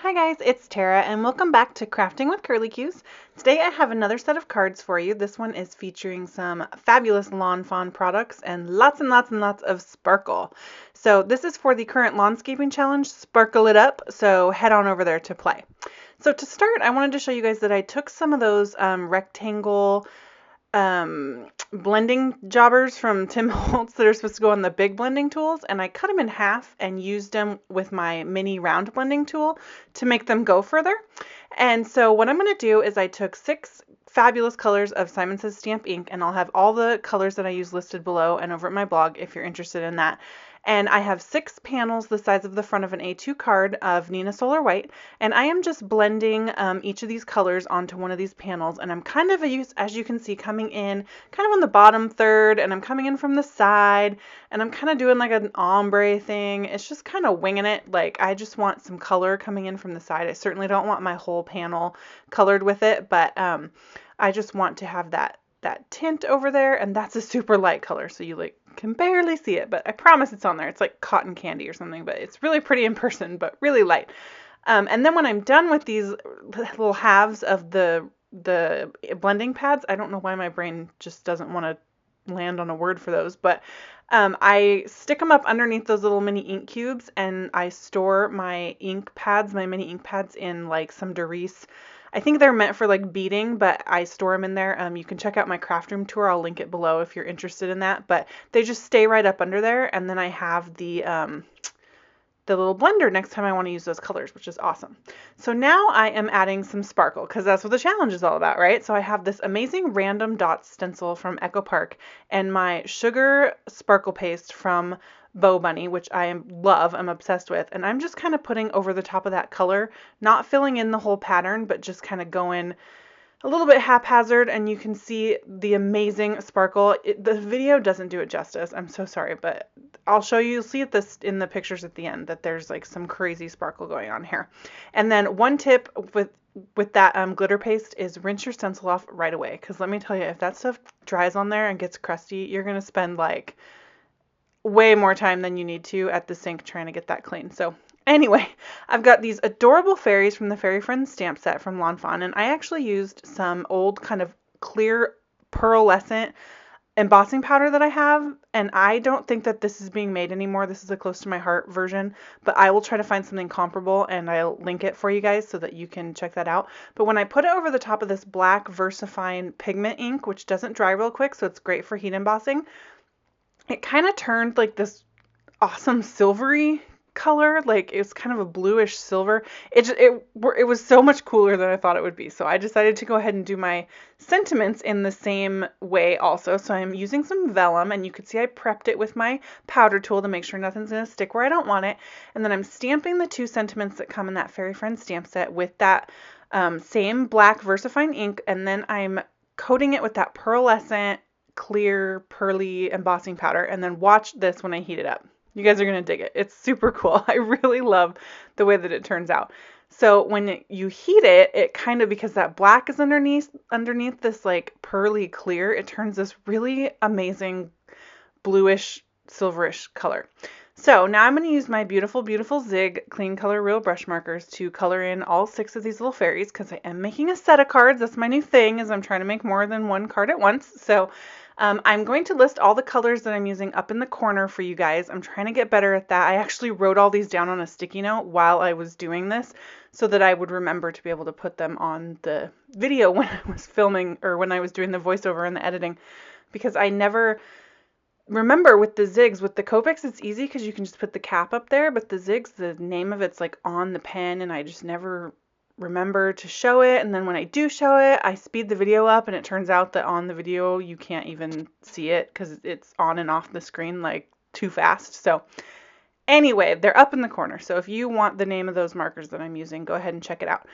Hi guys, it's Tara and welcome back to Crafting with Curly Cues. Today I have another set of cards for you. This one is featuring some fabulous Lawn Fawn products and lots of sparkle. So this is for the current Lawnscaping challenge, Sparkle It Up, so head on over there to play. So to start, I wanted to show you guys that I took some of those rectangle blending jobbers from Tim Holtz that are supposed to go on the big blending tools, and I cut them in half and used them with my mini round blending tool to make them go further. And so what I'm going to do is I took 6 fabulous colors of Simon Says Stamp ink, and I'll have all the colors that I use listed below and over at my blog if you're interested in that. And I have 6 panels the size of the front of an A2 card of Nina Solar White, and I am just blending each of these colors onto one of these panels, and I'm kind of, as you can see, coming in kind of on the bottom third, and I'm coming in from the side, and I'm kind of doing like an ombre thing. It's just kind of winging it. Like, I just want some color coming in from the side. I certainly don't want my whole panel colored with it, but I just want to have that tint over there, and that's a super light color, so you can barely see it, but I promise it's on there. It's like cotton candy or something, but it's really pretty in person, but really light. And then when I'm done with these little halves of the blending pads, I don't know why my brain just doesn't want to land on a word for those, but I stick them up underneath those little mini ink cubes, and I store my ink pads, my mini ink pads, in like some Doris. I think they're meant for like beading, but I store them in there. You can check out my craft room tour. I'll link it below if you're interested in that. But they just stay right up under there, and then I have the little blender next time I want to use those colors, which is awesome. So now I am adding some sparkle because that's what the challenge is all about, right? So I have this amazing random dots stencil from Echo Park and my sugar sparkle paste from Bow Bunny, which I love, I'm obsessed with, and I'm just kind of putting over the top of that color, not filling in the whole pattern, but just kind of going a little bit haphazard, and you can see the amazing sparkle. The video doesn't do it justice. I'm so sorry, but I'll show you. You'll see this in the pictures at the end that there's like some crazy sparkle going on here. And then one tip with that glitter paste is rinse your stencil off right away, because let me tell you, if that stuff dries on there and gets crusty, you're going to spend like way more time than you need to at the sink trying to get that clean. So anyway, I've got these adorable fairies from the Fairy Friends stamp set from Lawn Fawn, and I actually used some old kind of clear pearlescent embossing powder that I have, and I don't think that this is being made anymore. This is a close to my heart version, but I will try to find something comparable, and I'll link it for you guys so that you can check that out. But when I put it over the top of this black VersaFine pigment ink, which doesn't dry real quick, so it's great for heat embossing, it kind of turned like this awesome silvery color. Like, it was kind of a bluish silver. It was so much cooler than I thought it would be. So I decided to go ahead and do my sentiments in the same way also. So I'm using some vellum, and you can see I prepped it with my powder tool to make sure nothing's going to stick where I don't want it. And then I'm stamping the 2 sentiments that come in that Fairy Friends stamp set with that same black VersaFine ink, and then I'm coating it with that pearlescent clear pearly embossing powder, and then watch this when I heat it up. You guys are going to dig it. It's super cool. I really love the way that it turns out. So when you heat it, it kind of, because that black is underneath this like pearly clear, it turns this really amazing bluish silverish color. So now I'm going to use my beautiful Zig Clean Color Real brush markers to color in all 6 of these little fairies, because I am making a set of cards. That's my new thing, is I'm trying to make more than one card at once. So I'm going to list all the colors that I'm using up in the corner for you guys. I'm trying to get better at that. I actually wrote all these down on a sticky note while I was doing this so that I would remember to be able to put them on the video when I was filming, or when I was doing the voiceover and the editing, because I never remember with the zigs. With the Copics, it's easy because you can just put the cap up there, but the zigs, the name of it's like on the pen, and I just never remember to show it. And then when I do show it, I speed the video up, and it turns out that on the video you can't even see it because it's on and off the screen like too fast. So anyway, they're up in the corner. So if you want the name of those markers that I'm using, go ahead and check it out.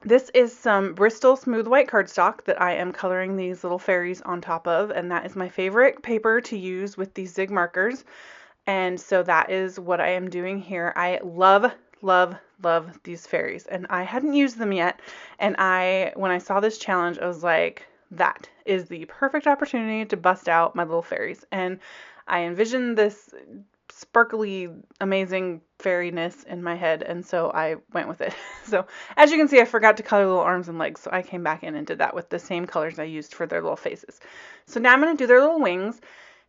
This is some Bristol Smooth White cardstock that I am coloring these little fairies on top of, and that is my favorite paper to use with these Zig markers. And so that is what I am doing here. I love these fairies, and I hadn't used them yet, and when I saw this challenge, I was like, that is the perfect opportunity to bust out my little fairies. And I envisioned this sparkly, amazing fairiness in my head, and so I went with it. So as you can see, I forgot to color little arms and legs, so I came back in and did that with the same colors I used for their little faces. So now I'm going to do their little wings,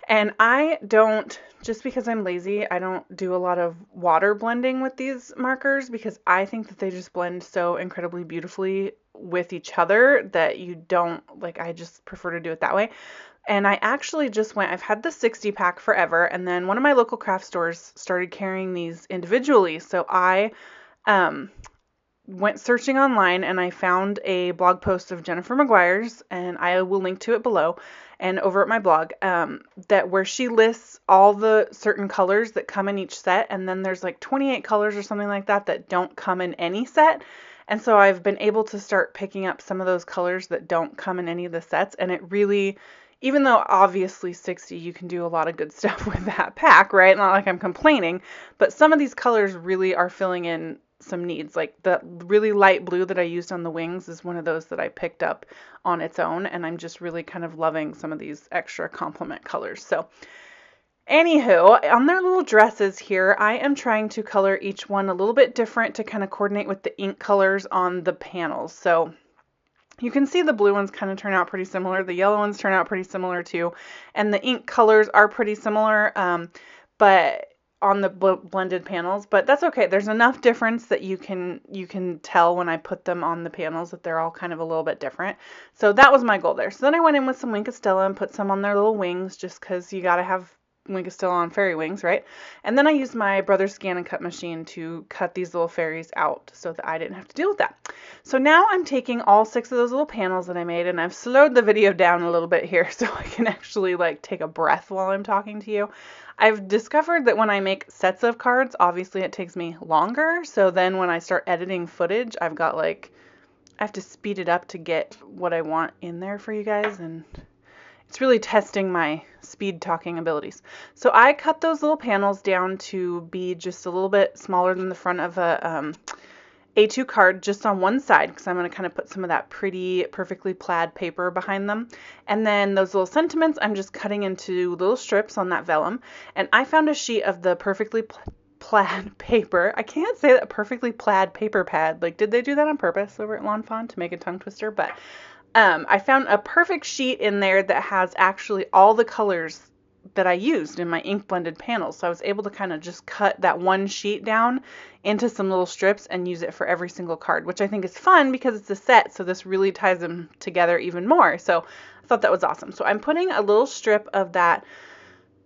and I don't, just because I'm lazy, I don't do a lot of water blending with these markers because I think that they just blend so incredibly beautifully with each other that you don't, like, I just prefer to do it that way. And I actually just went, I've had the 60 pack forever, and then one of my local craft stores started carrying these individually. So I went searching online and I found a blog post of Jennifer McGuire's, and I will link to it below and over at my blog, that where she lists all the certain colors that come in each set, and then there's like 28 colors or something like that that don't come in any set. And so I've been able to start picking up some of those colors that don't come in any of the sets, and it really, even though obviously 60, you can do a lot of good stuff with that pack, right? Not like I'm complaining, but some of these colors really are filling in some needs. Like the really light blue that I used on the wings is one of those that I picked up on its own, and I'm just really kind of loving some of these extra complement colors. So anywho, on their little dresses here, I am trying to color each one a little bit different to kind of coordinate with the ink colors on the panels. So you can see the blue ones kind of turn out pretty similar. The yellow ones turn out pretty similar too. And the ink colors are pretty similar, but on the blended panels, but that's okay. There's enough difference that you can tell when I put them on the panels that they're all kind of a little bit different. So that was my goal there. So then I went in with some Wink of Stella and put some on their little wings, just because you got to have Wink of Stella on fairy wings, right? And then I used my brother's scan and cut machine to cut these little fairies out so that I didn't have to deal with that. So now I'm taking all 6 of those little panels that I made, and I've slowed the video down a little bit here so I can actually like take a breath while I'm talking to you. I've discovered that when I make sets of cards, obviously it takes me longer. So then when I start editing footage, I've got like, I have to speed it up to get what I want in there for you guys, and it's really testing my speed talking abilities. So I cut those little panels down to be just a little bit smaller than the front of a A2 card, just on one side, because I'm going to kind of put some of that pretty perfectly plaid paper behind them. And then those little sentiments I'm just cutting into little strips on that vellum. And I found a sheet of the perfectly plaid paper. I can't say that, perfectly plaid paper pad. Like, did they do that on purpose over at Lawn Fawn to make a tongue twister? But I found a perfect sheet in there that has actually all the colors that I used in my ink blended panels. So I was able to kind of just cut that one sheet down into some little strips and use it for every single card, which I think is fun because it's a set. So this really ties them together even more. So I thought that was awesome. So I'm putting a little strip of that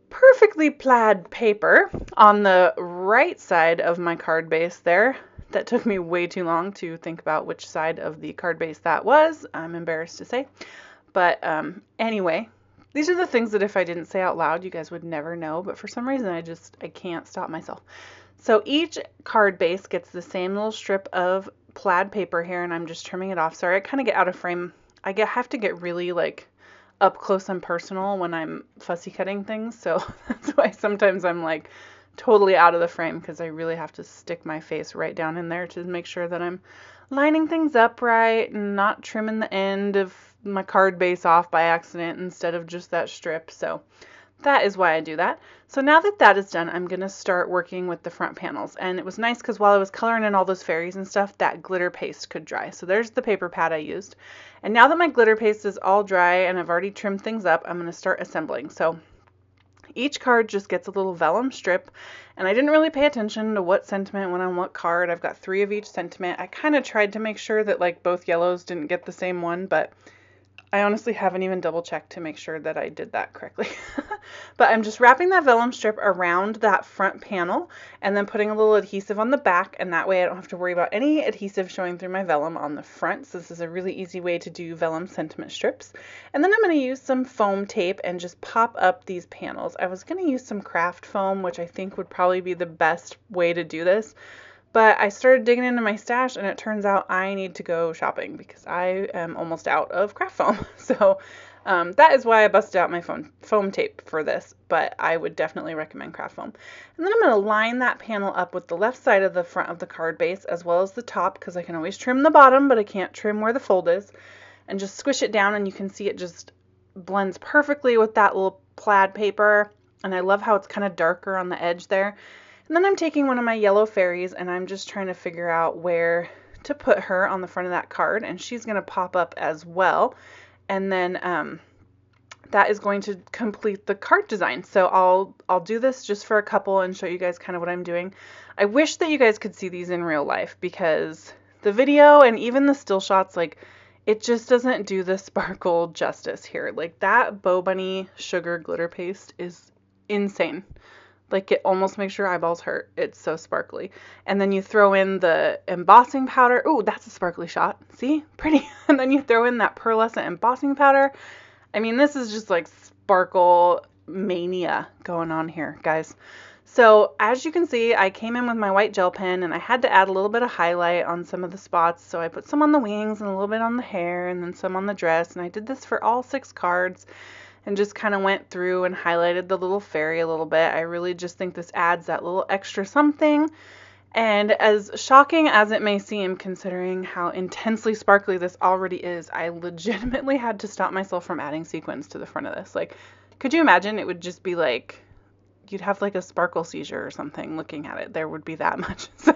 perfectly plaid paper on the right side of my card base there. That took me way too long to think about which side of the card base that was. I'm embarrassed to say. But anyway, these are the things that if I didn't say out loud, you guys would never know. But for some reason, I can't stop myself. So each card base gets the same little strip of plaid paper here, and I'm just trimming it off. Sorry, I kind of get out of frame. I have to get really like up close and personal when I'm fussy cutting things. So that's why sometimes I'm like totally out of the frame, because I really have to stick my face right down in there to make sure that I'm lining things up right and not trimming the end of my card base off by accident instead of just that strip. So that is why I do that. So now that that is done, I'm going to start working with the front panels. And it was nice because while I was coloring in all those fairies and stuff, that glitter paste could dry. So there's the paper pad I used. And now that my glitter paste is all dry and I've already trimmed things up, I'm going to start assembling. So each card just gets a little vellum strip, and I didn't really pay attention to what sentiment went on what card. I've got 3 of each sentiment. I kind of tried to make sure that like both yellows didn't get the same one, but I honestly haven't even double checked to make sure that I did that correctly. But I'm just wrapping that vellum strip around that front panel and then putting a little adhesive on the back, and that way I don't have to worry about any adhesive showing through my vellum on the front. So this is a really easy way to do vellum sentiment strips. And then I'm going to use some foam tape and just pop up these panels. I was going to use some Kraft foam, which I think would probably be the best way to do this. But I started digging into my stash, and it turns out I need to go shopping because I am almost out of Kraft foam. So that is why I busted out my foam tape for this, but I would definitely recommend Kraft foam. And then I'm going to line that panel up with the left side of the front of the card base as well as the top, because I can always trim the bottom, but I can't trim where the fold is, and just squish it down, and you can see it just blends perfectly with that little plaid paper. And I love how it's kind of darker on the edge there. And then I'm taking one of my yellow fairies and I'm just trying to figure out where to put her on the front of that card. And she's going to pop up as well. And then that is going to complete the card design. So I'll do this just for a couple and show you guys kind of what I'm doing. I wish that you guys could see these in real life, because the video and even the still shots, like, it just doesn't do the sparkle justice here. Like, that Bow Bunny sugar glitter paste is insane. Like, it almost makes your eyeballs hurt. It's so sparkly. And then you throw in the embossing powder. Ooh, that's a sparkly shot. See? Pretty. And then you throw in that pearlescent embossing powder. I mean, this is just like sparkle mania going on here, guys. So as you can see, I came in with my white gel pen and I had to add a little bit of highlight on some of the spots. So I put some on the wings and a little bit on the hair and then some on the dress. And I did this for all 6 cards and just kind of went through and highlighted the little fairy a little bit. I really just think this adds that little extra something. And as shocking as it may seem, considering how intensely sparkly this already is, I legitimately had to stop myself from adding sequins to the front of this. Like, could you imagine? It would just be like, you'd have like a sparkle seizure or something looking at it. There would be that much. So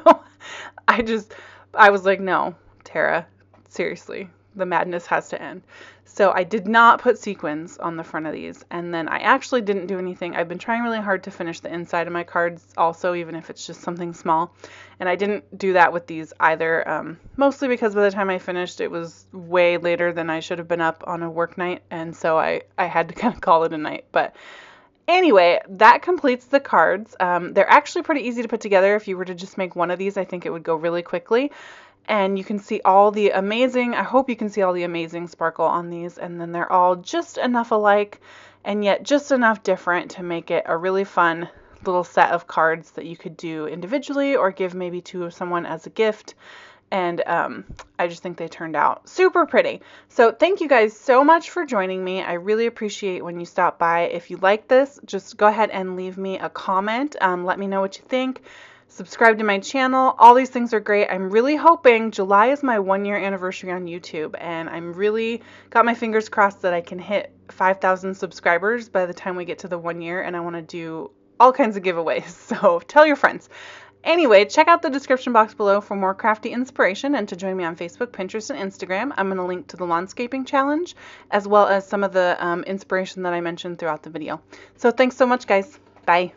I was like, no, Tara, seriously, the madness has to end. So I did not put sequins on the front of these. And then I actually didn't do anything. I've been trying really hard to finish the inside of my cards also, even if it's just something small. And I didn't do that with these either, mostly because by the time I finished, it was way later than I should have been up on a work night. And so I had to kind of call it a night. But anyway, that completes the cards. They're actually pretty easy to put together. If you were to just make one of these, I think it would go really quickly. And you can see all the amazing, I hope you can see all the amazing sparkle on these. And then they're all just enough alike and yet just enough different to make it a really fun little set of cards that you could do individually or give maybe to someone as a gift. And I just think they turned out super pretty. So thank you guys so much for joining me. I really appreciate when you stop by. If you like this, just go ahead and leave me a comment. Let me know what you think. Subscribe to my channel. All these things are great. I'm really hoping July is my 1-year anniversary on YouTube, and I'm really got my fingers crossed that I can hit 5,000 subscribers by the time we get to the 1 year, and I want to do all kinds of giveaways. So tell your friends. Anyway, check out the description box below for more crafty inspiration and to join me on Facebook, Pinterest, and Instagram. I'm going to link to the Lawnscaping Challenge as well as some of the inspiration that I mentioned throughout the video. So thanks so much, guys. Bye.